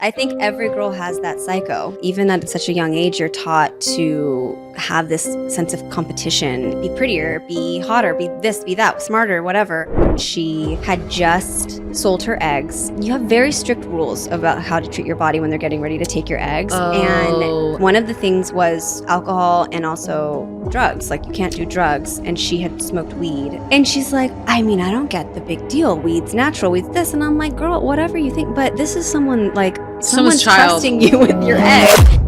I think every girl has that psycho. Even at such a young age, you're taught to have this sense of competition. Be prettier, be hotter, be this, be that, smarter, whatever. She had just sold her eggs. You have very strict rules about how to treat your body when they're getting ready to take your eggs. Oh. And one of the things was alcohol and also drugs. Like, you can't do drugs. And she had smoked weed. And she's like, I mean, I don't get the big deal. Weed's natural, weed's this. And I'm like, girl, whatever you think. But this is someone like, someone's trusting you with your eggs.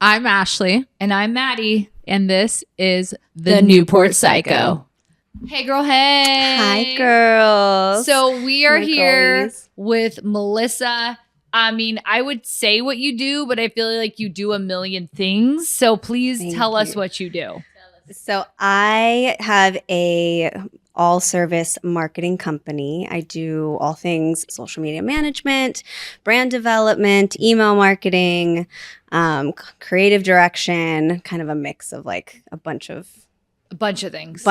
I'm Ashley. And I'm Maddie. And this is The Newport Psycho. Hey, girl. Hey. Hi, girls. So we are My here girlies. with Melissa. I mean, I would say what you do, but I feel like you do a million things. So please Thank tell us you. what you do. So I have a all-service marketing company. I do all things social media management, brand development, email marketing, creative direction, kind of a mix of like a bunch of things. So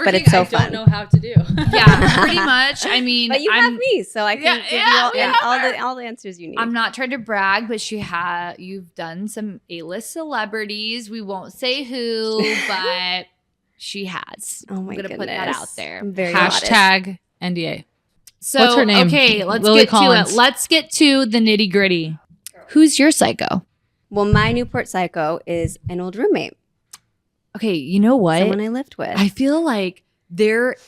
But it's so I fun. don't know how to do. Yeah, pretty much. I mean, But you have me, so I can give you all the answers you need. I'm not trying to brag, but you've done some A-list celebrities. We won't say who, but she has. Oh my I'm gonna goodness. put that out there. I'm very modest. Hashtag NDA. So, What's her name? Okay, let's Lily get Collins. to it. Let's get to the nitty gritty. Who's your psycho? Well, my Newport psycho is an old roommate, Okay, you know what? someone I lived with. I feel like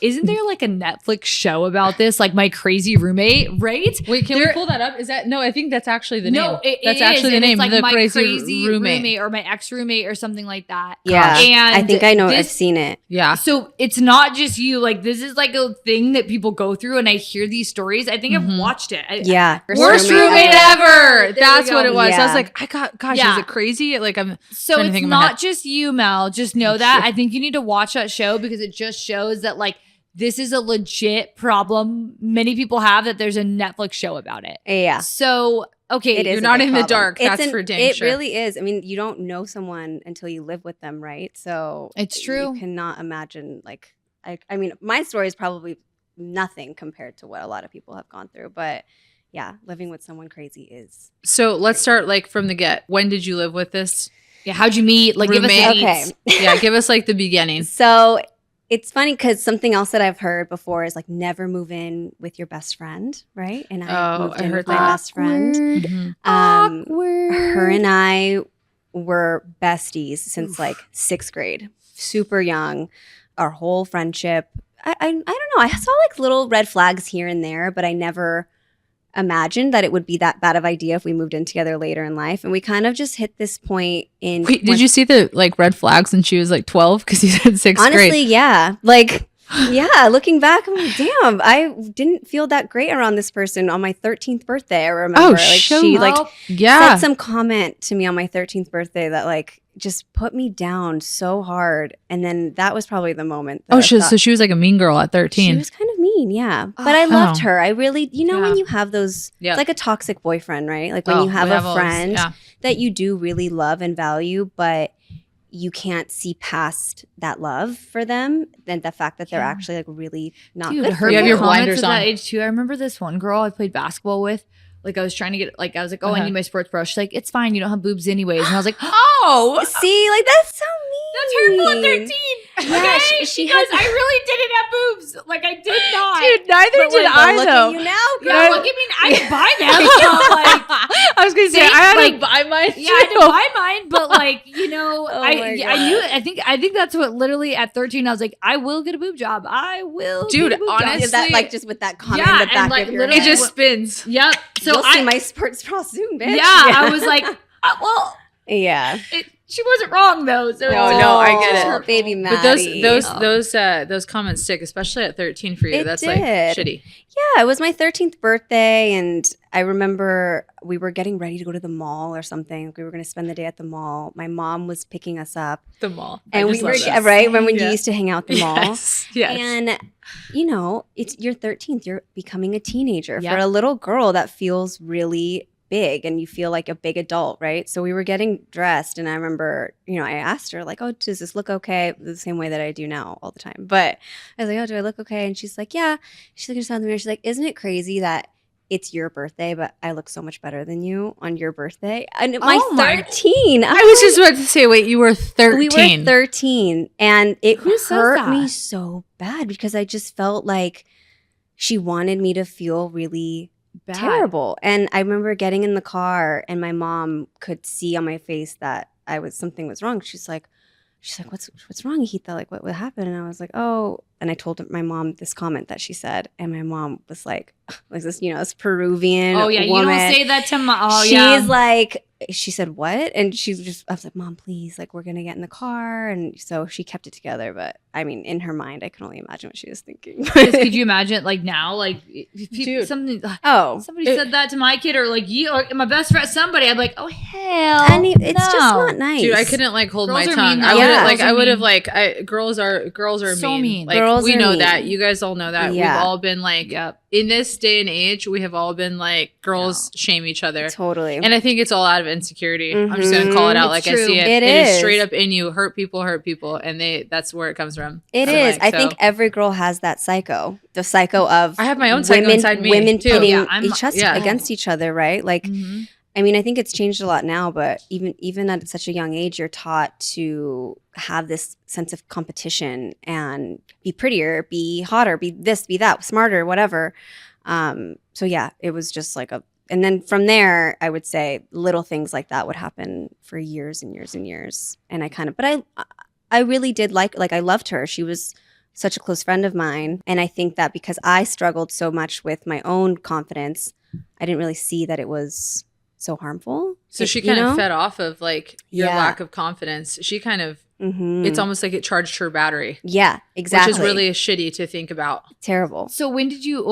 isn't there like a Netflix show about this, like My Crazy Roommate, right? Wait, can we There- pull that up? Is that no? I think that's actually the name. No, That's it actually is, the and name. It's like The My crazy, roommate. or My Ex Roommate or something like that. yeah, And I think I know. I've this- seen it. Yeah. So it's not just you. Like, this is like a thing that people go through, and I hear these stories. I think I've watched it. Yeah, Worst roommate roommate ever. ever. There That's we what go. it was. I Yeah. was like, gosh, Yeah. is it crazy? Like I'm So trying to it's think in my not head. just you, Mel. Just know that. I think you need to watch that show because it just shows that like this is a legit problem many people have, that there's a Netflix show about it. Yeah. So okay, It is You're a not big in the problem. dark. That's for dang It sure. really is. I mean, you don't know someone until you live with them, right? So It's true. You cannot imagine. Like, I mean, my story is probably nothing compared to what a lot of people have gone through. But yeah, living with someone crazy is. So let's start like from the get. When did you live with this? Yeah, how'd you meet? Like, give us Roommate. the Okay. deets. Yeah, give us like the beginning. So it's funny because something else that I've heard before is like never move in with your best friend, right? And I moved I in heard with my that. best friend. Mhm. Her and I were besties since like sixth grade, super young. Our whole friendship. I don't know. I saw like little red flags here and there, but I never imagined that it would be that bad of idea if we moved in together later in life. And we kind of just hit this point in. Wait, did you see the like red flags when she was like 12? Because you said sixth Honestly, grade. yeah. Like, yeah, looking back, I'm like, damn, I didn't feel that great around this person on my 13th birthday. I remember. Oh, like show she up. like Yeah. said some comment to me on my 13th birthday that like just put me down so hard. And then that was probably the moment that Oh, I so thought- she was like a mean girl at she 13. was kind of mean, yeah. But I loved Oh. her. I really, Yeah. when you have those, Yep. it's like a toxic boyfriend, right? Like when Oh, you have we a all those, friend yeah. that you do really love and value, but you can't see past that love for them, then the fact that they're Yeah. actually like really not Dude, good her for You have you. your comments blinders at that on. age too. I remember this one girl I played basketball with. Like, I was trying to get, like, I was like, oh, I Uh-huh. need my sports bra. She's like, it's fine. You don't have boobs anyways. And I was like, Oh, See, like that's so mean. that's hurtful at 13. Yeah, Okay? she Because had- I really didn't have boobs. Like, I did not. dude, neither But did like, I look though. at you now, girl. Yeah, look at me. I didn't buy them. So, like, I was gonna say Thanks, I had like- to buy mine. yeah, I didn't buy mine, but like, Oh my I knew. I think that's what literally at 13 I was like, I will get a boob job. I will, Dude, get a boob job. honestly- Is that like just with that comment Yeah, in the and, back like, of your literally It head? just spins. Yep. So You'll see I, my sports bra soon, bitch. yeah, I was like, well, yeah. she wasn't wrong though. So No, I get it. Oh, baby But Maddie. those comments stick, especially at 13 for you. It That's did. like shitty. Yeah, it was my 13th birthday, and I remember we were getting ready to go to the mall or something. We were going to spend the day at the mall. My mom was picking us up, The mall. and I we just were love that. right when you Yeah. used to hang out at the mall. Yes. Yes. And it's you're 13th. You're becoming a teenager. Yep. For a little girl, that feels really big and you feel like a big adult, right? So we were getting dressed and I remember, I asked her like, oh, does this look okay? The same way that I do now all the time. But I was like, oh, do I look okay? And she's like, yeah. She's looking at the mirror. She's like, isn't it crazy that it's your birthday, but I look so much better than you on your birthday? And my 13. I was just about to say, wait, you were 13. We were 13. And it Who says hurt me that? so bad because I just felt like she wanted me to feel really Bad. terrible. And I remember getting in the car and my mom could see on my face that something was wrong. She's like, what's wrong, Hita? Like, what happened? And I was like, oh. And I told my mom this comment that she said. And my mom was like this, this Peruvian Oh, yeah. woman. You don't say that to mom. She's like, she said, what? And I was like, Mom, please, like, we're going to get in the car. And so she kept it together. But I mean, in her mind, I can only imagine what she was thinking. Could you imagine, like, now, like, if Dude. somebody Somebody said that to my kid or, like, you or my best friend, somebody, I'd be like, oh, hell and it's just no. not nice. Dude, I couldn't like hold Girls my are tongue. mean, I though. would Yeah. like. I would have mean. like. Girls are So mean. Like Girls we are know mean. that. You guys all know that. Yeah. We've all been like. Yep. In this day and age, we have all been like girls shame each other. Totally. And I think it's all out of insecurity. I'm just gonna call it out It's like true. I see it. It It is is. straight up in you. Hurt people, and that's where it comes from. It So, is. like, I so- think every girl has that psycho. The psycho of I have my own psycho women, inside me, women too. pitting Yeah, I'm- yeah. against each other, right? Like, Mhm. I mean, I think it's changed a lot now, but even at such a young age, you're taught to have this sense of competition and be prettier, be hotter, be this, be that, smarter, whatever. So yeah, it was just like and then from there, I would say little things like that would happen for years and years and years. And I really did like I loved her. She was such a close friend of mine. And I think that because I struggled so much with my own confidence, I didn't really see that it was so harmful. So she kind of fed off of like your Yeah. lack of confidence. She kind of. Mm-hmm. It's almost like it charged her battery. Yeah, exactly. Which is really shitty to think about. terrible. So when did you,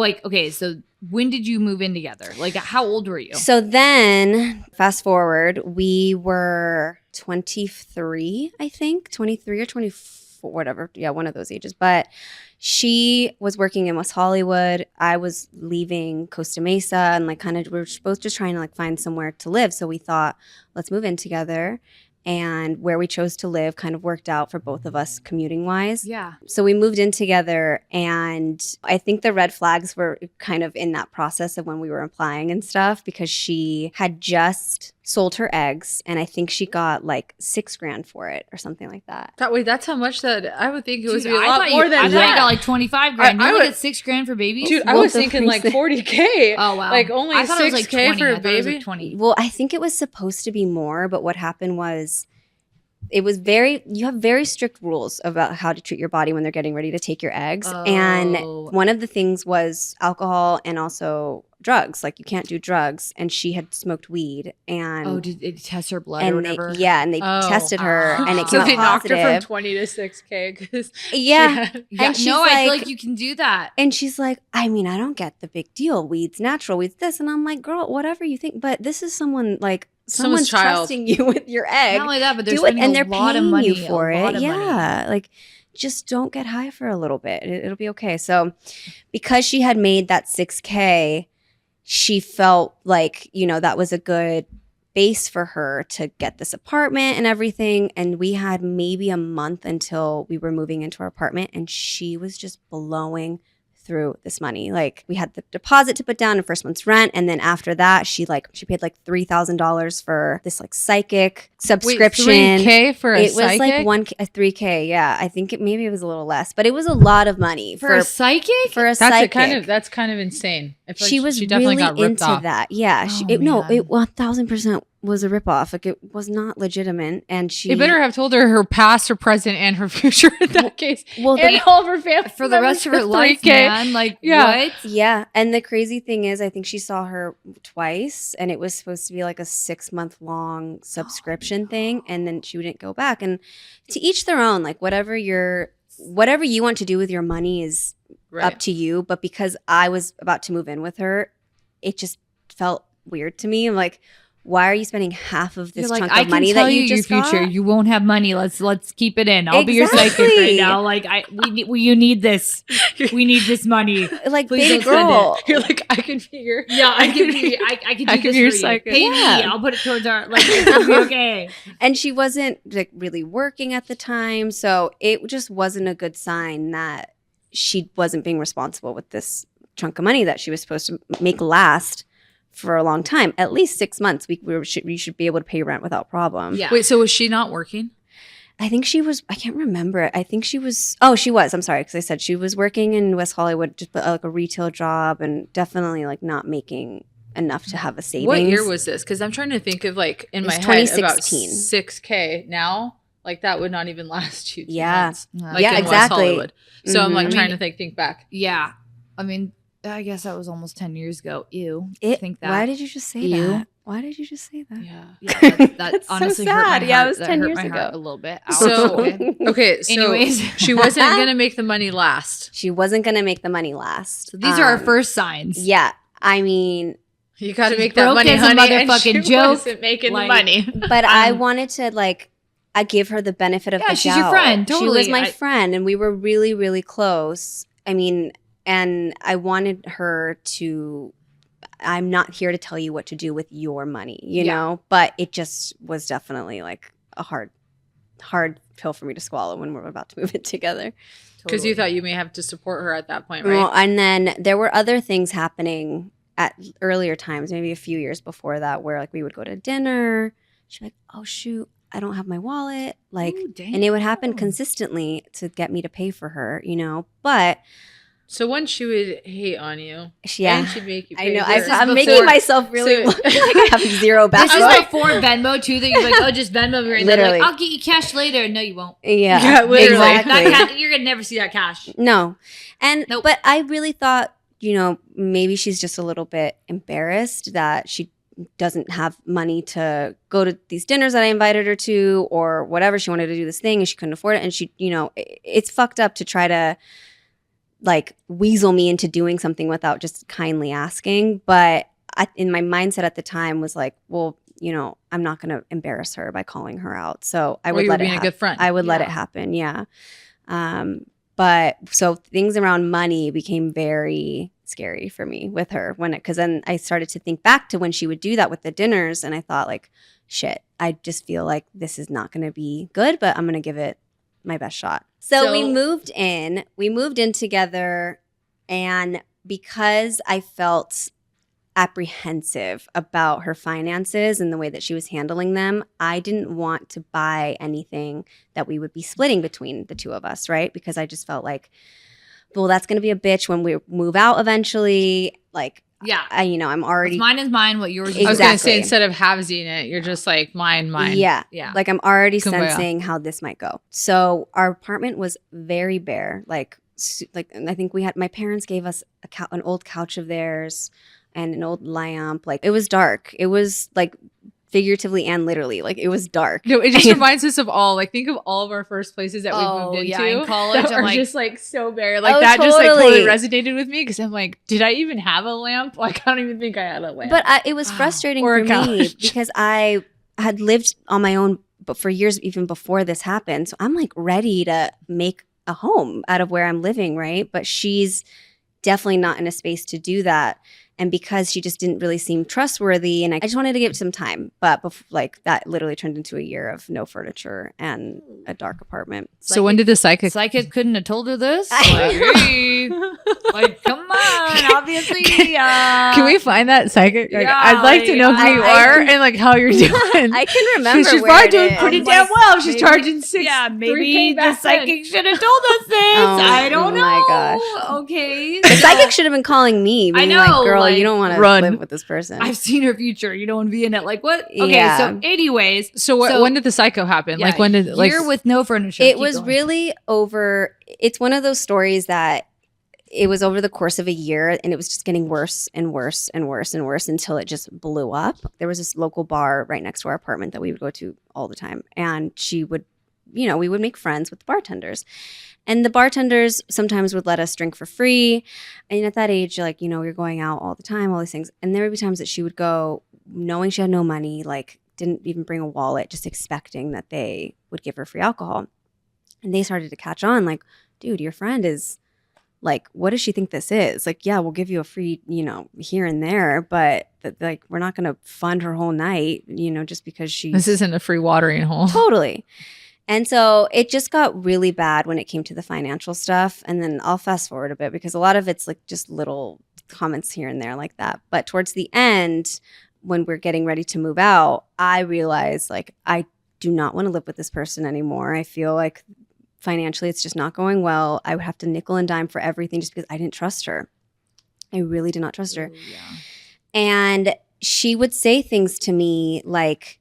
when did you move in together? Like, how old were you? So then, fast forward, we were 23, I think, 23 or 24, whatever. Yeah, one of those ages. But she was working in West Hollywood. I was leaving Costa Mesa and like kind of, we were both just trying to like find somewhere to live. So we thought, let's move in together. And where we chose to live kind of worked out for both of us commuting wise. Yeah. So we moved in together, and I think the red flags were kind of in that process of when we were applying and stuff, because she had just sold her eggs, and I think she got like $6,000 for it or something like that. That's how much that I would think it was Dude, be a I lot thought more you, than I thought you that. got like 25 grand. I You would- only get $6,000 for babies? Dude, I Well, was the thinking like reason- 40K. Oh, wow. Like only I thought it was like 6K 20. for I a thought it was baby. like 20. Well, I think it was supposed to be more, but what happened was you have very strict rules about how to treat your body when they're getting ready to take your eggs. And Oh. one of the things was alcohol and also drugs. Like, you can't do drugs. And she had smoked weed. And Oh, did it test her blood or and whatever? they Oh. tested her, and it So came they out knocked her from positive. 20 to 6K. 'Cause Yeah. Yeah, And she's no, I feel like- like you can do that. And she's like, I mean, I don't get the big deal. Weed's natural, weed's this. And I'm like, girl, whatever you think. But this is someone's Someone's child. trusting you with your egg. Not only that, but they're Do it, spending and a they're lot of paying money you for a lot it. of money. Yeah. Like, just don't get high for a little bit. It'll be okay. So because she had made that 6K, she felt like, that was a good base for her to get this apartment and everything. And we had maybe a month until we were moving into our apartment, and she was just blowing through this money. Like, we had the deposit to put down and first month's rent, and then after that she paid like $3,000 for this like psychic subscription. Wait, 3K for a It was psychic? like a 3K. Yeah, I think maybe it was a little less, but it was a lot of money For a psychic? for a That's psychic. that's kind of insane. I feel like She was definitely really got ripped into off. that. Yeah, Oh, it man. 1,000% was a ripoff. Like, it was not legitimate, and she They better have told her past, her present, and her future in that case. well, And all of her family For the rest of her members life, 3K. man. Like, Yeah. what? yeah. And the crazy thing is, I think she saw her twice, and it was supposed to be like a 6-month long subscription thing, and then she wouldn't go back. And to each their own. Like, whatever you want to do with your money is Right. up to you. But because I was about to move in with her, it just felt weird to me. I'm like, why are you spending half of this You're chunk I of money can tell that you you just your future. got? You won't have money. Let's keep it in. I'll be your psychic right Exactly. now. Like you need this. We need this money. Like, Please baby don't spend girl. You're like, I can figure. Yeah, I can do I can this be your for psychic. you. Pay Yeah. me. I'll put it towards our like it's gonna be okay. And she wasn't like really working at the time, so it just wasn't a good sign that she wasn't being responsible with this chunk of money that she was supposed to make last for a long time, at least 6 months. We should be able to pay rent without problem. Yeah. Wait, so was she not working? I think she was. I can't remember. I think she was. Oh, she was. I'm sorry, because I said she was working in West Hollywood, just like a retail job, and definitely like not making enough to have a savings. What year was this? Because I'm trying to think of like in It my was head about 2016. 6K now. Like that would not even last you 2 Yeah. months. Yeah. Like Yeah, in West exactly. Hollywood. So I'm like Mhm. trying to think back. Yeah. I mean, I guess that was almost 10 years ago. Ew. It, think that. Why did you just say Ew. that? Why did you just say that? Yeah. Yeah, that That's so honestly hurt sad. my Yeah, it heart. was That 10 hurt years my ago. heart a little bit. Ouch. So Okay. okay, so Anyways. she wasn't gonna make the money last. She wasn't going to make the money last. So these are our first signs. Yeah. I mean, You got to She's make that broke money, as a honey. And she motherfucking joke. wasn't making Like- the money. but I wanted to like, I give her the benefit of Yeah, the she's your doubt. friend, She was totally. my friend, and we were really, really close. I mean, and I wanted her to. I'm not here to tell you what to do with your money, you Yeah. know. But it just was definitely like a hard pill for me to swallow when we're about to move in together. Because you thought you may have to support her at that point, right? Well, and then there were other things happening at earlier times, maybe a few years before that, where like we would go to dinner. She'd be like, "Oh shoot, I don't have my wallet." Like, Ooh, and it would happen damn. consistently to get me to pay for her, you know. But So one, she would hate on you. yeah, And she'd make you I pay know. for I'm it. before- making myself really so- look like I have zero This backup. is before Venmo too. That you're like, oh, just Venmo me right now. Literally. Like, I'll get you cash later. No, you won't. Yeah, Yeah, literally. exactly. You're gonna never see that cash. No. And Nope. but I really thought, you know, maybe she's just a little bit embarrassed that she doesn't have money to go to these dinners that I invited her to, or whatever. She wanted to do this thing and she couldn't afford it. And she, you know, it's fucked up to try to like weasel me into doing something without just kindly asking. But in my mindset at the time was like, well, you know, I'm not going to embarrass her by calling her out. So I Well, would you were let it being a good friend. I would let it Yeah. happen. Yeah. But so things around money became very scary for me with her because then I started to think back to when she would do that with the dinners. And I thought like, shit, I just feel like this is not going to be good, but I'm going to give it my best shot. So we moved in together. And because I felt apprehensive about her finances and the way that she was handling them, I didn't want to buy anything that we would be splitting between the two of us, right? Because I just felt like, well, that's going to be a bitch when we move out eventually. Like, Yeah. I'm already, What's mine is mine. What yours is I was going to say, Exactly. instead of halvesing it, you're just like, mine. Yeah. Yeah. Like I'm already Kumbaya. sensing how this might go. So our apartment was very bare. Like I think my parents gave us an old couch of theirs and an old lamp. Like it was dark. It was like figuratively and literally, like it was dark. No, it just reminds us of think of all of our first places that we Oh, moved yeah, into in college, that I'm are like- just like so bare. Like Oh, that just like totally totally. resonated with me because I'm like, did I even have a lamp? Like I don't even think I had a lamp. But it was frustrating Or for a me couch. because I had lived on my own but for years even before this happened. So I'm like ready to make a home out of where I'm living, right? But she's definitely not in a space to do that. And because she just didn't really seem trustworthy, and I just wanted to give it some time. But that literally turned into a year of no furniture and a dark apartment. so when did the psychic? Psychic couldn't have told her this. I Like, come on, obviously. Can we find that psychic? Like, Yeah, I'd like to know who I- you I are can- and like how you're doing. I can remember. She's where probably it doing is. pretty I'm damn like, well. She's maybe- charging 6. Yeah, 3K maybe the back then. psychic should have told us this. Oh, I don't know. my gosh. Okay. The psychic should have been calling me. I Being know, like, girl, like, you don't want to run. live with this person. I've seen her future. You don't want to be in it. Like, what? Okay, Yeah. so anyways. So when did the psycho happen? Like when did like year with no furniture. It Keep was going. really over. It's one of those stories that it was over the course of a year, and it was just getting worse and worse and worse and worse until it just blew up. There was this local bar right next to our apartment that we would go to all the time, and she would, we would make friends with the bartenders. And the bartenders sometimes would let us drink for free. And at that age, like, we were going out all the time, all these things. And there would be times that she would go knowing she had no money, like didn't even bring a wallet, just expecting that they would give her free alcohol. And they started to catch on like, dude, your friend is like, what does she think this is? Like, yeah, we'll give you a free, here and there, but like, we're not going to fund her whole night, just because This isn't a free watering hole. Totally. And so it just got really bad when it came to the financial stuff. And then I'll fast forward a bit because a lot of it's like just little comments here and there like that. But towards the end, when we're getting ready to move out, I realized like, I do not want to live with this person anymore. I feel like financially, it's just not going well. I would have to nickel and dime for everything just because I didn't trust her. I really did not trust her. Ooh, yeah. And she would say things to me like,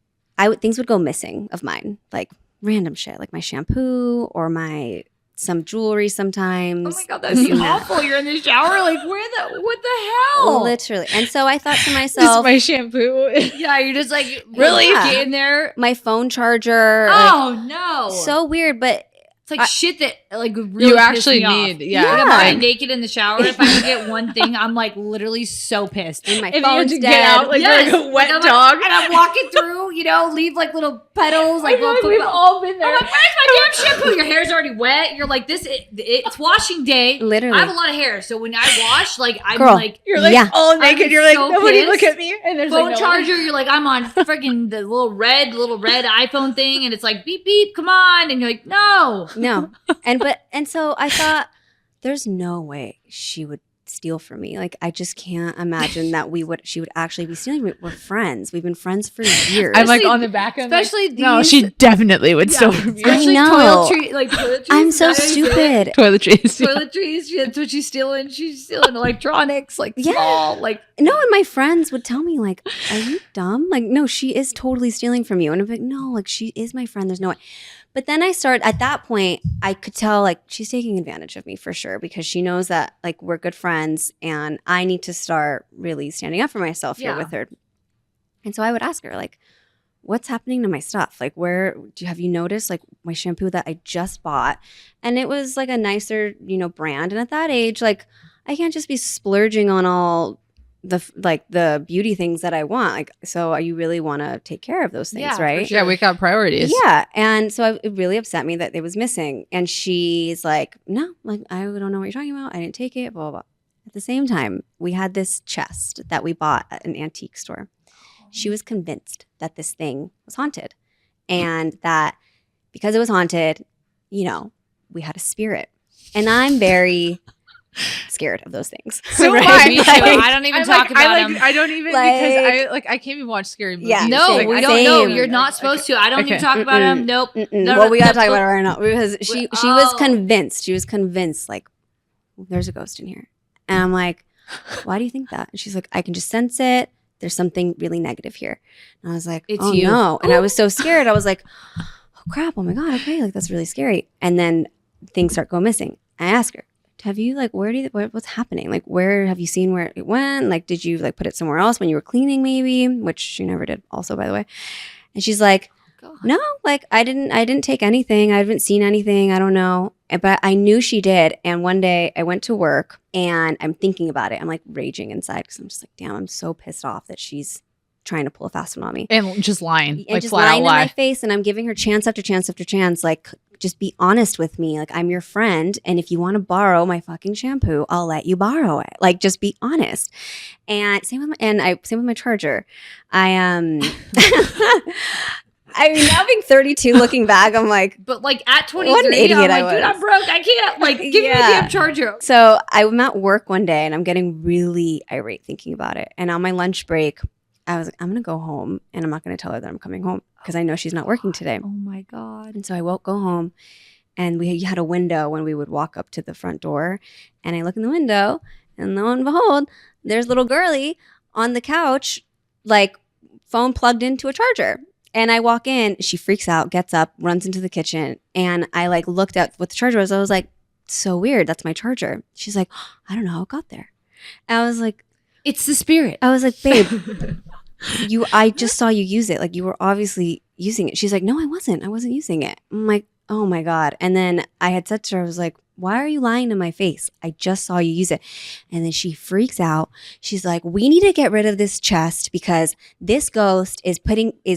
things would go missing of mine, like random shit, like my shampoo or some jewelry sometimes. Oh my God, that'd be awful. You're in the shower, like, what the hell? Literally. And so I thought to This is myself, my shampoo. Yeah, you're just like, Really? get in there. my phone charger. Oh, no. So weird, but It's like shit that like really You pissed actually me off. need, yeah. Like, I'm Yeah. already naked in the shower. If I can get one thing, I'm like literally so pissed. and my And you phone's have to dead. get out like, Yes. like a wet I'm dog. and I'm walking through, leave like little petals, like little we've all been I'm there. like, where's my damn shampoo? Your hair's already wet. You're like, it's washing day. Literally. I have a lot of hair, so when I wash, like I'm Girl, like You're like Yeah. all naked. I'm You're like, so nobody pissed. look at me. And there's phone like, no charger. You're like, I'm on freaking the little red iPhone thing, and it's like beep beep, come on, and you're like, no. No. And so I thought, there's no way she would steal from me. Like, I just can't imagine that she would actually be stealing. We're friends. We've been friends for years. I'm like on the back end. Especially No, these- she definitely would Yeah. steal from you. I know. Toiletries. I'm so Is that how you say it? stupid. Toiletries. yeah. Toiletries. That's what she's stealing. She's stealing electronics, like Yeah. small, like No, and my friends would tell me, like, are you dumb? Like, no, she is totally stealing from you. And I'm like, no, like, she is my friend. There's no way. But then at that point, I could tell, like, she's taking advantage of me for sure because she knows that, like, we're good friends and I need to start really standing up for myself here Yeah. with her. And so I would ask her, like, what's happening to my stuff? Like, have you noticed, like, my shampoo that I just bought? And it was, like, a nicer, brand. And at that age, like, I can't just be splurging on all the beauty things that I want. Like, so you really want to take care of those things, Yeah, for right? sure. Yeah, we got priorities. Yeah. And so it really upset me that it was missing. And she's like, no, like, I don't know what you're talking about. I didn't take it, blah, blah, blah. At the same time, we had this chest that we bought at an antique store. She was convinced that this thing was haunted and that because it was haunted, we had a spirit. And I'm very scared of those things. So Right? am I. Me too. Like, I don't even I'm talk like, about I them. I don't even Like- because I can't even watch scary movies. Yeah. No, Like, we I don't know. same. You're not supposed to. I don't Okay. even talk about them. Nope. No, Well, we gotta no, talk no. about it right now because she was convinced. She was convinced, like, there's a ghost in here. And I'm like, why do you think that? And she's like, I can just sense it. There's something really negative here. And I was like, It's oh you. no. And I was so scared. I was like, oh crap. Oh my God. Okay. Like, that's really scary. And then things start going missing. I ask her, have you, like, what's happening? Like, where have you seen where it went? Like, did you, like, put it somewhere else when you were cleaning maybe? Which she never did also, by the way. And she's like, God. no, like, I didn't take anything. I haven't seen anything. I don't know. But I knew she did. And one day I went to work and I'm thinking about it. I'm like raging inside because I'm just like, damn, I'm so pissed off that she's trying to pull a fast one on me. And just lying. And Like just flat out lying in my lie. face. And I'm giving her chance after chance after chance. Like, just be honest with me. Like, I'm your friend. And if you want to borrow my fucking shampoo, I'll let you borrow it. Like, just be honest. And same with my charger. I mean, now being 32, looking back, I'm like, But like at 23, What an idiot I'm I like, dude, was. I'm broke. I can't. Like, give me a Yeah. damn charger. so I'm at work one day and I'm getting really irate thinking about it. And on my lunch break, I was like, I'm going to go home and I'm not going to tell her that I'm coming home because I know she's not working today. Oh my God. And so I won't go home. And we had a window when we would walk up to the front door. And I look in the window and lo and behold, there's little girly on the couch, like phone plugged into a charger. And I walk in, she freaks out, gets up, runs into the kitchen. And I like looked at what the charger was. I was like, so weird. That's my charger. She's like, I don't know how it got there. And I was like, It's the spirit. babe, I just saw you use it. Like, you were obviously using it. She's like, no, I wasn't using it. I'm like, oh my God. And then I had said to her, I was like, why are you lying to my face? I just saw you use it. And then she freaks out. She's like, we need to get rid of this chest because this ghost is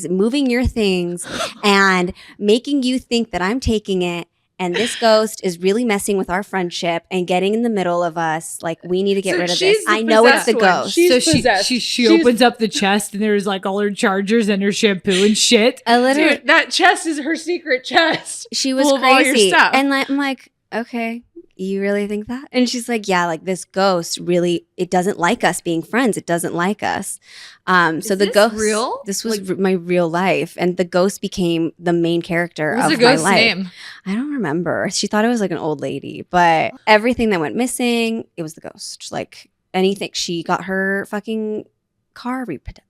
moving your things and making you think that I'm taking it. And this ghost is really messing with our friendship and getting in the middle of us. Like, we need to get rid of this. I know it's the ghost. She opens up the chest and there's like all her chargers and her shampoo and shit. Dude, that chest is her secret chest. She was crazy. All your stuff. And I'm like, okay, you really think that? And she's like, yeah, like this ghost really, it doesn't like us being friends. It doesn't like us. So the ghost, real? This was my real life. And the ghost became the main character of my life. What's the ghost's name? I don't remember. She thought it was like an old lady, but everything that went missing, it was the ghost. Like anything, she got her fucking car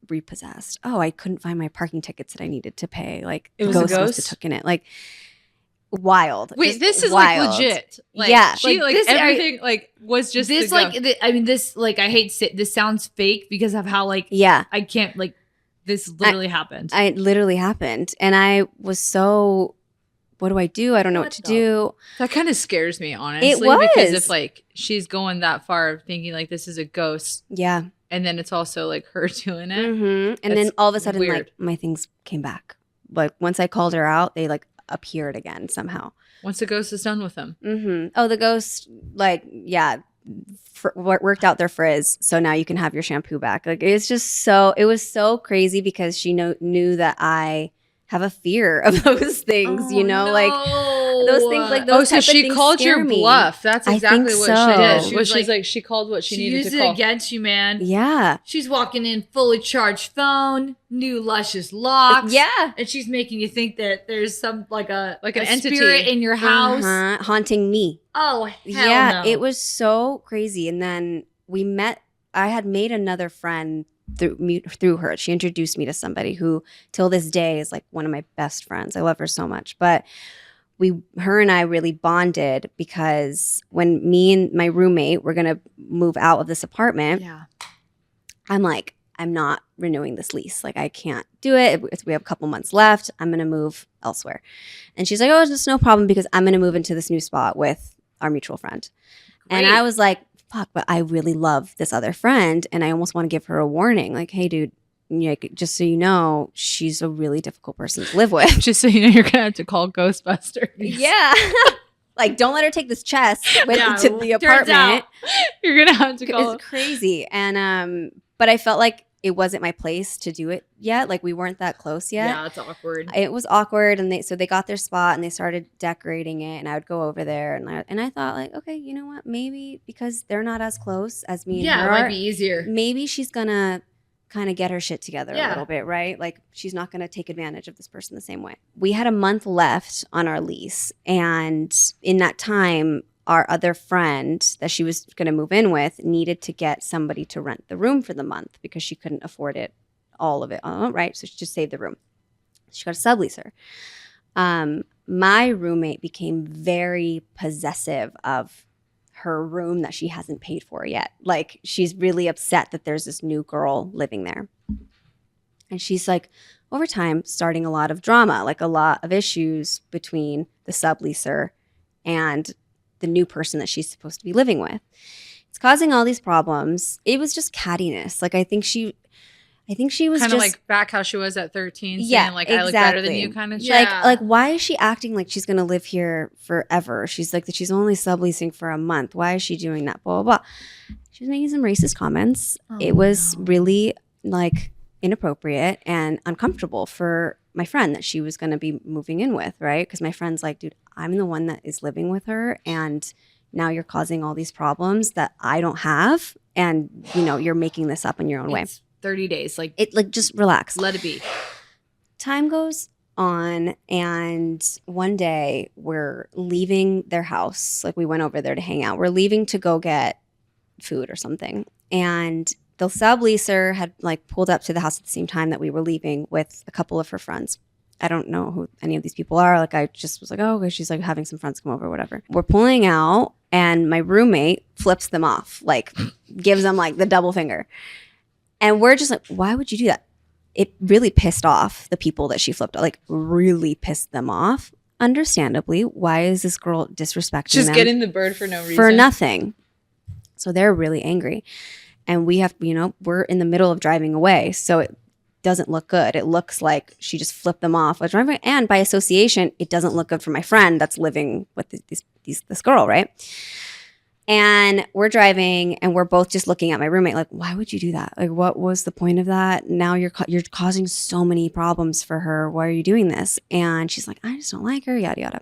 repossessed. Oh, I couldn't find my parking tickets that I needed to pay. Like it was ghost a ghost? must have taken it. Like wild. Wait, just this is wild. like legit. Like, yeah, she like everything like was just this this like I hate this sounds fake because of how like I can't like this literally happened. It literally happened, and I was so. What do I do? I don't know what to do. That kind of scares me, honestly. It was. Because if like she's going that far thinking like this is a ghost. Yeah. And then it's also like her doing it. Mm-hmm. And then all of a sudden like my things came back. Like once I called her out, they like appeared again somehow. Once the ghost is done with them. Mm-hmm. Oh, the ghost like, worked out their frizz. So now you can have your shampoo back. Like it was so crazy because she knew that I have a fear of those things, like those things, like those. So she called your bluff. That's exactly what she did. She's like she called what she needed to call. She used it against you, man. Yeah. She's walking in fully charged phone, new luscious locks. Yeah. And she's making you think that there's some like an entity spirit in your house haunting me. Oh hell yeah, no. It was so crazy. And then we met. I had made another friend through her. She introduced me to somebody who till this day is like one of my best friends. I love her so much. But her and I really bonded because when me and my roommate were going to move out of this apartment, I'm like, I'm not renewing this lease. Like I can't do it. We have a couple months left. I'm going to move elsewhere. And she's like, oh, it's just no problem because I'm going to move into this new spot with our mutual friend. Great. And I was like, fuck, but I really love this other friend and I almost want to give her a warning. Like, hey, dude, just so you know, she's a really difficult person to live with. Just so you know, you're going to have to call Ghostbusters. Yeah. Like, don't let her take this chest to the apartment. You're going to have to call. It's crazy. And, but I felt like it wasn't my place to do it yet. Like we weren't that close yet. Yeah, it's awkward. It was awkward, and they got their spot and they started decorating it. And I would go over there, and I thought like, okay, you know what? Maybe because they're not as close as me and her, it might be easier. Maybe she's gonna kind of get her shit together a little bit, right? Like she's not gonna take advantage of this person the same way. We had a month left on our lease, and in that time, our other friend that she was going to move in with needed to get somebody to rent the room for the month because she couldn't afford it, all of it. Right. So she just saved the room. She got a subleaser. My roommate became very possessive of her room that she hasn't paid for yet. Like she's really upset that there's this new girl living there. And she's like, over time, starting a lot of drama, like a lot of issues between the subleaser and the new person that she's supposed to be living with. It's causing all these problems. It was just cattiness. Like I think she was kind just of like back how she was at 13, saying like I look better than you kind of shit. Like why is she acting like she's gonna live here forever? She's like she's only subleasing for a month. Why is she doing that? Blah blah blah. She was making some racist comments. It was really like inappropriate and uncomfortable for my friend that she was going to be moving in with, right? Because my friend's like, dude, I'm the one that is living with her, and now you're causing all these problems that I don't have, and you're making this up in your own way. 30 days, like just relax, let it be. Time goes on, and one day we're leaving their house. Like we went over there to hang out. We're leaving to go get food or something, and the subleaser had like pulled up to the house at the same time that we were leaving with a couple of her friends. I don't know who any of these people are. Like I just was like, oh, okay, she's like having some friends come over, whatever. We're pulling out, and my roommate flips them off, like gives them like the double finger. And we're just like, why would you do that? It really pissed off the people that she flipped off, like really pissed them off. understandably, why is this girl disrespecting them? Just getting the bird for no reason. For nothing. So they're really angry. And we have, we're in the middle of driving away. So it doesn't look good. It looks like she just flipped them off. And by association, it doesn't look good for my friend that's living with this girl, right? And we're driving and we're both just looking at my roommate like, why would you do that? Like, what was the point of that? Now you're causing so many problems for her. Why are you doing this? And she's like, I just don't like her, yada, yada.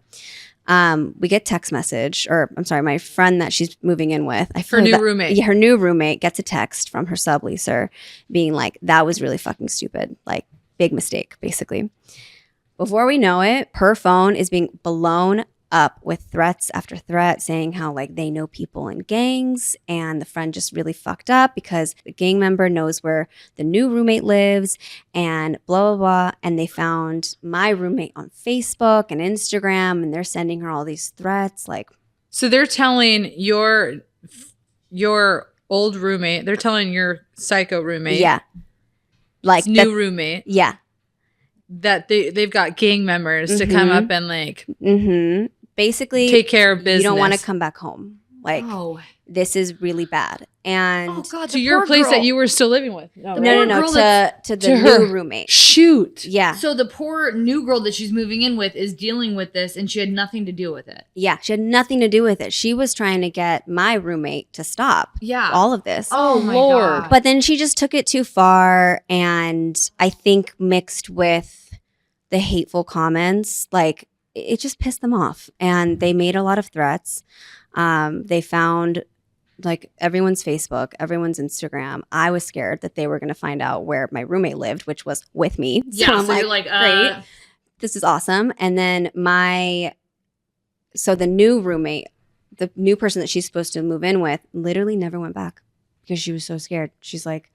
We get text message, or I'm sorry, my friend that she's moving in with. Her new roommate. Yeah, her new roommate gets a text from her subleaser being like, that was really fucking stupid. Like, big mistake, basically. Before we know it, her phone is being blown up with threats after threat saying how like they know people in gangs and the friend just really fucked up because the gang member knows where the new roommate lives and blah, blah, blah. And they found my roommate on Facebook and Instagram and they're sending her all these threats. Like, so they're telling your old roommate, they're telling your psycho roommate. Yeah. Like new roommate. Yeah. That they've got gang members to come up and like basically take care of business. You don't want to come back home. Like, this is really bad. And to your place that you were still living with. No, to the new roommate. Shoot. Yeah. So the poor new girl that she's moving in with is dealing with this and she had nothing to do with it. Yeah, she had nothing to do with it. She was trying to get my roommate to stop all of this. Oh my Lord. God. But then she just took it too far and I think mixed with the hateful comments, like it just pissed them off. And they made a lot of threats. They found like everyone's Facebook, everyone's Instagram. I was scared that they were going to find out where my roommate lived, which was with me. Yeah, so you're like, great, this is awesome. And then the new roommate, the new person that she's supposed to move in with, literally never went back because she was so scared. She's like,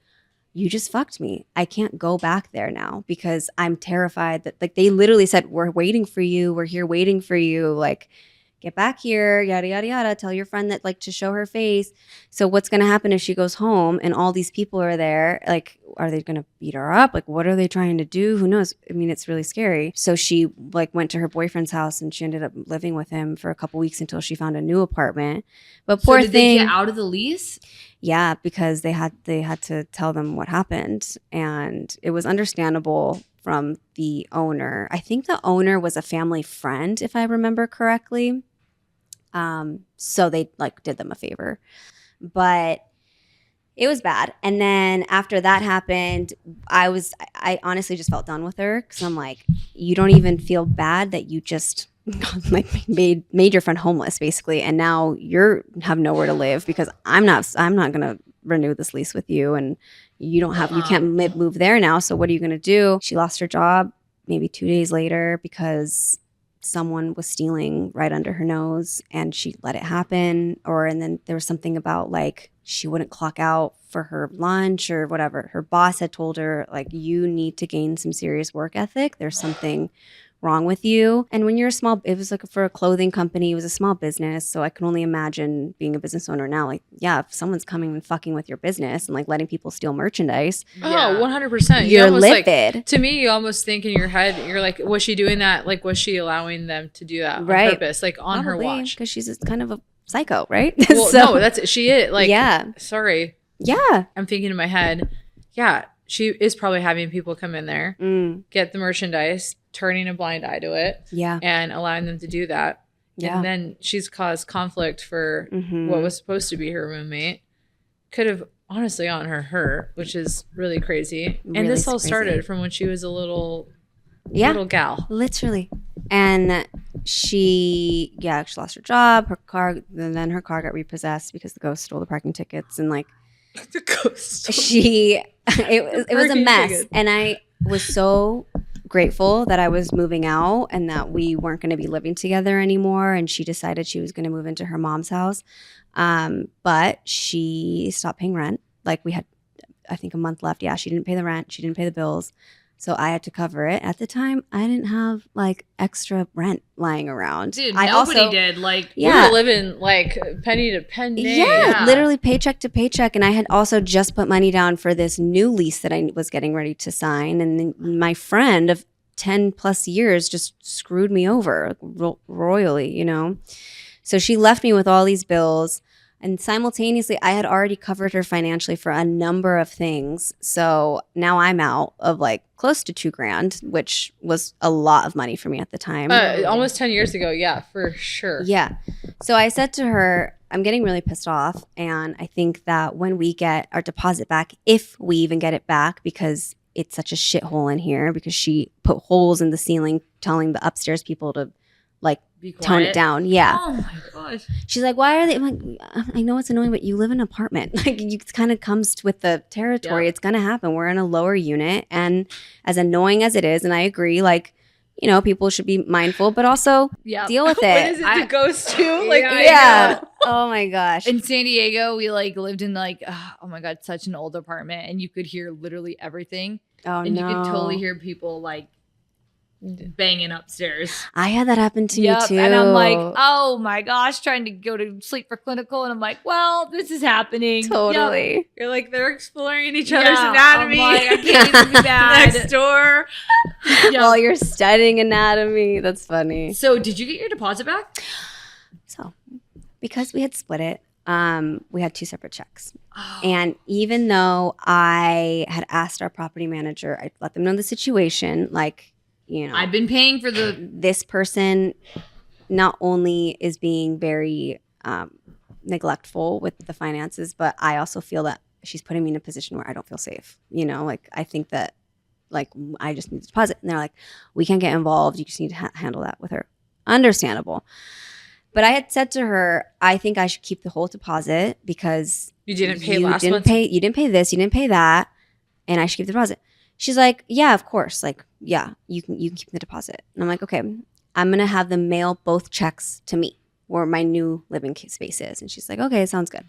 you just fucked me. I can't go back there now because I'm terrified that, like, they literally said, we're waiting for you. We're here waiting for you. Like, get back here, yada, yada, yada. Tell your friend that, like, to show her face. So what's going to happen if she goes home and all these people are there? Like, are they going to beat her up? Like, what are they trying to do? Who knows? I mean, it's really scary. So she, like, went to her boyfriend's house and she ended up living with him for a couple weeks until she found a new apartment. But poor thing. Did they get out of the lease? Yeah, because they had to tell them what happened. And it was understandable from the owner. I think the owner was a family friend, if I remember correctly. So they like did them a favor, but it was bad. And then after that happened, I honestly just felt done with her because I'm like, you don't even feel bad that you just like made your friend homeless basically, and now you have nowhere to live because I'm not gonna renew this lease with you, and you can't move there now. So what are you gonna do? She lost her job maybe 2 days later because someone was stealing right under her nose and she let it happen. And then there was something about like she wouldn't clock out for her lunch or whatever. Her boss had told her like, you need to gain some serious work ethic. There's something wrong with you. And when you're it was like for a clothing company, it was a small business. So I can only imagine being a business owner now. Like, yeah, if someone's coming and fucking with your business and like letting people steal merchandise. Oh, 100%. You're livid. Like, to me, you almost think in your head, you're like, was she doing that? Like, was she allowing them to do that on purpose? Like on her watch? Because she's kind of a psycho, right? Well, no, she is. Like, yeah. Sorry. Yeah. I'm thinking in my head, yeah, she is probably having people come in there, get the merchandise, turning a blind eye to it, and allowing them to do that. Yeah. And then she's caused conflict for what was supposed to be her roommate. Could have honestly on her, which is really crazy. Really, and this all started from when she was a little gal. Literally. And she lost her job, her car, and then her car got repossessed because the ghost stole the parking tickets, and like the ghost. It was a mess. Tickets. And I was so grateful that I was moving out and that we weren't going to be living together anymore. And she decided she was going to move into her mom's house. But she stopped paying rent. Like we had, I think, a month left. Yeah, she didn't pay the rent. She didn't pay the bills. So I had to cover it. At the time, I didn't have like extra rent lying around. Dude, nobody did. Like, we were living like penny to penny. Yeah, literally paycheck to paycheck. And I had also just put money down for this new lease that I was getting ready to sign. And then my friend of 10 plus years just screwed me over royally, you know? So she left me with all these bills. And simultaneously, I had already covered her financially for a number of things. So now I'm out of like close to $2,000, which was a lot of money for me at the time. Almost 10 years ago. Yeah, for sure. Yeah. So I said to her, I'm getting really pissed off. And I think that when we get our deposit back, if we even get it back, because it's such a shithole in here, because she put holes in the ceiling telling the upstairs people to like tone it down. Yeah. Oh my gosh. She's like, why are they? I'm like, I know it's annoying, but you live in an apartment. Like, it kind of comes with the territory. Yep. It's going to happen. We're in a lower unit. And as annoying as it is, and I agree, like, you know, people should be mindful, but also deal with it. What is it to ghost to? Like, yeah. Oh my gosh. In San Diego, we like lived in like, oh my God, such an old apartment. And you could hear literally everything. Oh, and you could totally hear people like banging upstairs. I had that happen to me too. And I'm like, oh my gosh, trying to go to sleep for clinical. And I'm like, well, this is happening. Totally. Yep. You're like, they're exploring each other's anatomy. I'm like, I can't even be bad. Next door. While you're studying anatomy. That's funny. So did you get your deposit back? So because we had split it, we had 2 separate checks. Oh. And even though I had asked our property manager, I let them know the situation, like, you know, I've been paying for this person not only is being very neglectful with the finances, but I also feel that she's putting me in a position where I don't feel safe. You know, like I think that like I just need to deposit. And they're like, we can't get involved. You just need to handle that with her. Understandable. But I had said to her, I think I should keep the whole deposit because you didn't pay last month. You didn't pay this. You didn't pay that. And I should keep the deposit. She's like, yeah, of course. Like, yeah, you can keep the deposit. And I'm like, okay, I'm going to have them mail both checks to me where my new living space is. And she's like, okay, sounds good.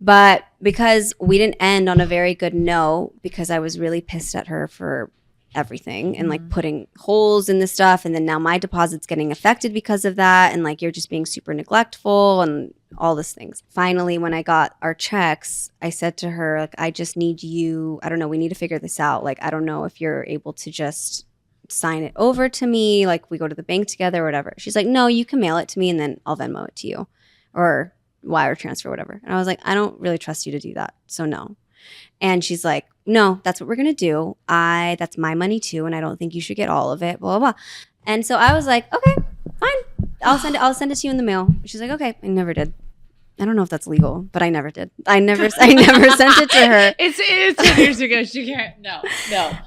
But because we didn't end on a very good note, because I was really pissed at her for everything and like putting holes in the stuff. And then now my deposit's getting affected because of that. And like, you're just being super neglectful and all these things. Finally, when I got our checks, I said to her, like, I just need you, I don't know, we need to figure this out. Like, I don't know if you're able to just sign it over to me. Like, we go to the bank together or whatever. She's like, no, you can mail it to me and then I'll Venmo it to you or wire transfer, whatever. And I was like, I don't really trust you to do that. So no. And she's like, no, that's what we're going to do. That's my money too. And I don't think you should get all of it, blah, blah, blah. And so I was like, okay, fine. I'll send it to you in the mail. She's like, okay. I never did. I don't know if that's legal, but I never did. I never sent it to her. It's 10 years ago. She can't. No.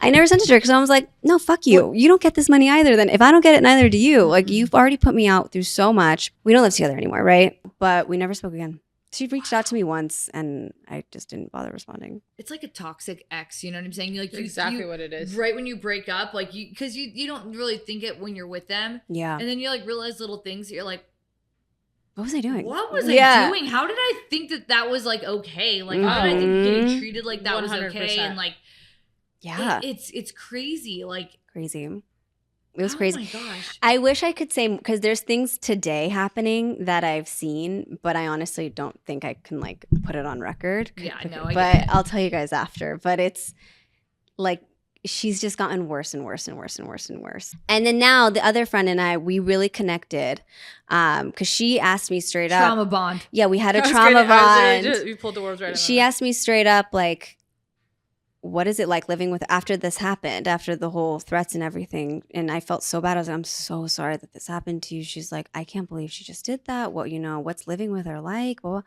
I never sent it to her because I was like, no, fuck you. What? You don't get this money either. Then if I don't get it, neither do you. Like, you've already put me out through so much. We don't live together anymore, right? But we never spoke again. She reached out to me once and I just didn't bother responding. It's like a toxic ex, you know what I'm saying? Like exactly what it is. Right when you break up, like because you don't really think it when you're with them. Yeah. And then you like realize little things that you're like, what was I doing? What was I doing? How did I think that was like okay? Like how did I think getting treated like that 100%. Was okay? And like, yeah, it's crazy. Like crazy. It was crazy. Oh my gosh. I wish I could say, because there's things today happening that I've seen, but I honestly don't think I can like put it on record. Yeah, no, but I'll tell you guys after. But it's like she's just gotten worse and worse and worse and worse and worse. And then now the other friend and I, we really connected because she asked me straight up. Trauma bond. Yeah, we had a trauma bond. You pulled the words right out. She asked me straight up, like, what is it like living with after this happened, after the whole threats and everything? And I felt so bad. I was like, I'm so sorry that this happened to you. She's like, I can't believe she just did that. What, what's living with her like? Well,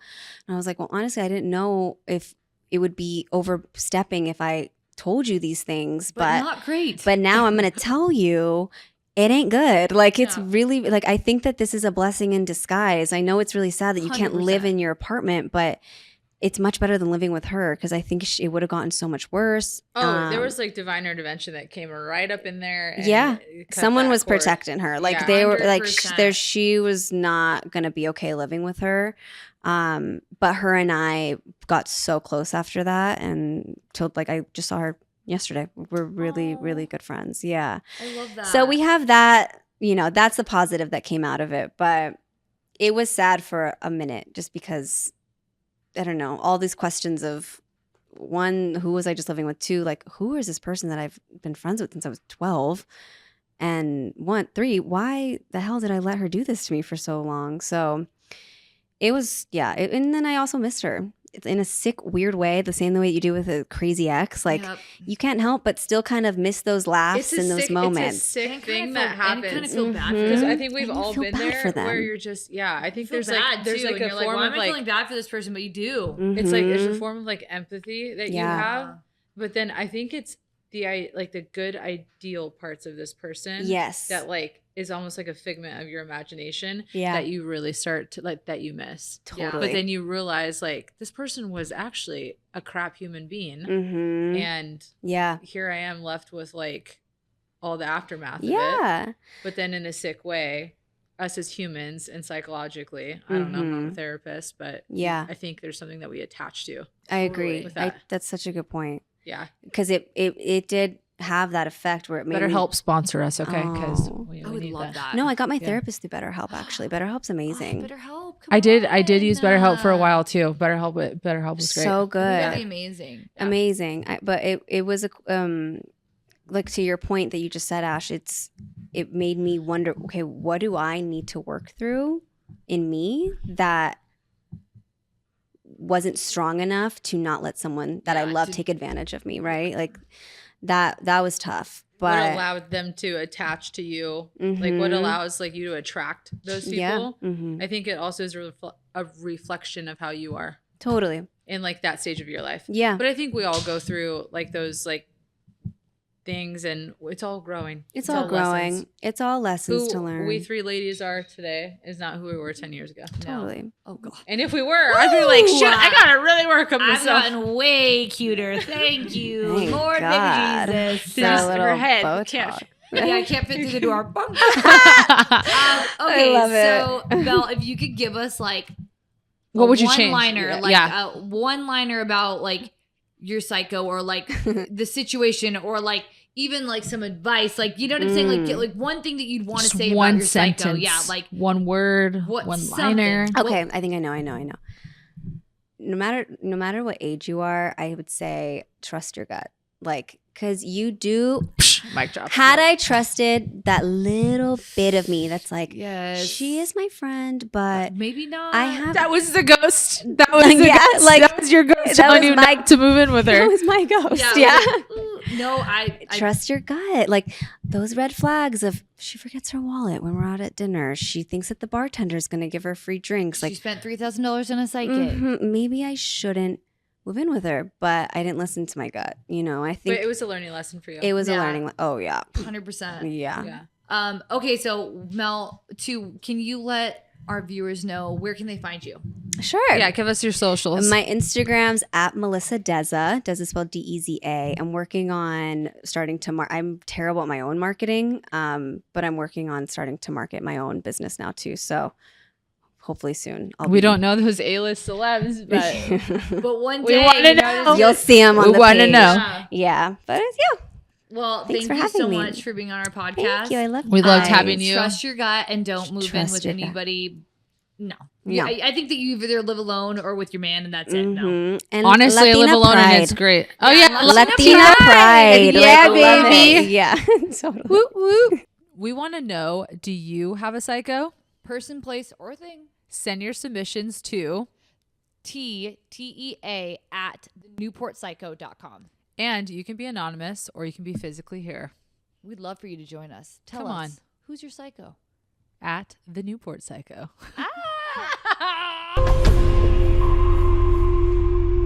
and I was like, well, honestly, I didn't know if it would be overstepping if I told you these things, but not great. But now I'm going to tell you it ain't good. Like, it's really like, I think that this is a blessing in disguise. I know it's really sad that you 100%. Can't live in your apartment, but it's much better than living with her because I think it would have gotten so much worse. Oh, there was like divine intervention that came right up in there. And yeah, someone was protecting her. Like they were like, she was not gonna be okay living with her. But her and I got so close after that, and told like I just saw her yesterday. We're really, really good friends. Yeah, I love that. So we have that. That's the positive that came out of it. But it was sad for a minute, just because. I don't know, all these questions of one, who was I just living with? Two, like, who is this person that I've been friends with since I was 12? And three, why the hell did I let her do this to me for so long? So it was, and then I also missed her. It's in a sick, weird way, the same way you do with a crazy ex. Like, you can't help but still kind of miss those laughs and those moments. It's a sick thing that happens. And kind of feel bad for because them. I think we've all been there where you're just, I think there's like a form why of am I feeling bad for this person? But you do. It's like there's a form of like empathy that you have, but then I think it's the good ideal parts of this person. Yes, that like is almost like a figment of your imagination that you really start to like that you miss. Totally. But then you realize like this person was actually a crap human being. And here I am left with like all the aftermath of it. But then in a sick way, us as humans and psychologically, I don't know, I'm not a therapist, but I think there's something that we attach to. I agree. With that. That's such a good point. Yeah. Because it did have that effect where it made BetterHelp sponsor us, okay? Because I would love that. No, I got my therapist through BetterHelp. Actually, BetterHelp's amazing. BetterHelp. I did use BetterHelp for a while too. BetterHelp was great. So good. Really amazing. Amazing. But it was like to your point that you just said, Ash. It made me wonder. Okay, what do I need to work through in me that wasn't strong enough to not let someone that I love take advantage of me, right? Like that was tough. But what allowed them to attach to you, like what allows like you to attract those people. I think it also is a reflection of how you are. Totally. In like that stage of your life. Yeah. But I think we all go through like those like things and it's all growing. It's all growing. Lessons. It's all lessons to learn. Who we three ladies are today is not who we were 10 years ago. Totally. No. Oh God. And if we were, I'd be like, shit, I gotta really work on myself. I've gotten way cuter. Thank you. Thank Lord, God. baby Jesus. Her head. I can't fit through the door. Okay, I love it. So Belle, if you could give us like what would you change? One-liner about like your psycho or like the situation or like even like some advice, like you know what I'm saying, like one thing that you'd want to say about your psycho, like one word, one liner. Okay, I think I know. No matter what age you are, I would say trust your gut, like because you do. Mic drop. Had I trusted that little bit of me that's like, yes, she is my friend, but maybe not. That was the ghost. That was the ghost. Like, that was your ghost telling you not to move in with her. That was my ghost. No, I trust your gut. Like those red flags of she forgets her wallet when we're out at dinner. She thinks that the bartender's going to give her free drinks. Like she spent $3,000 on a psychic. Maybe I shouldn't move in with her, but I didn't listen to my gut. You know, I think but it was a learning lesson for you. It was a learning. 100%. Yeah. Okay, so Mel, can you let our viewers know where can they find you? Sure. Yeah, give us your socials. My Instagram's at Melissa Deza. Deza spelled D-E-Z-A. I'm working on starting to I'm terrible at my own marketing, but I'm working on starting to market my own business now too. So hopefully soon. We don't know those A-list celebs, but one day we want to know. You'll see them on the page. We want to know. Yeah, but yeah. Well, thank you so much for being on our podcast. Thank you. I love you. We loved having you. Trust your gut and don't move in with anybody. No. I think that you either live alone or with your man and that's it. No. And honestly, Latina I live alone pride. And it's great. Oh yeah, Latina pride. Yeah, like, baby. Yeah. Totally. Woo, woo. We want to know, do you have a psycho? Person, place, or thing? Send your submissions to TEA@thenewportpsycho.com. And you can be anonymous or you can be physically here. We'd love for you to join us. Come on. Who's your psycho? At the Newport Psycho. Ah!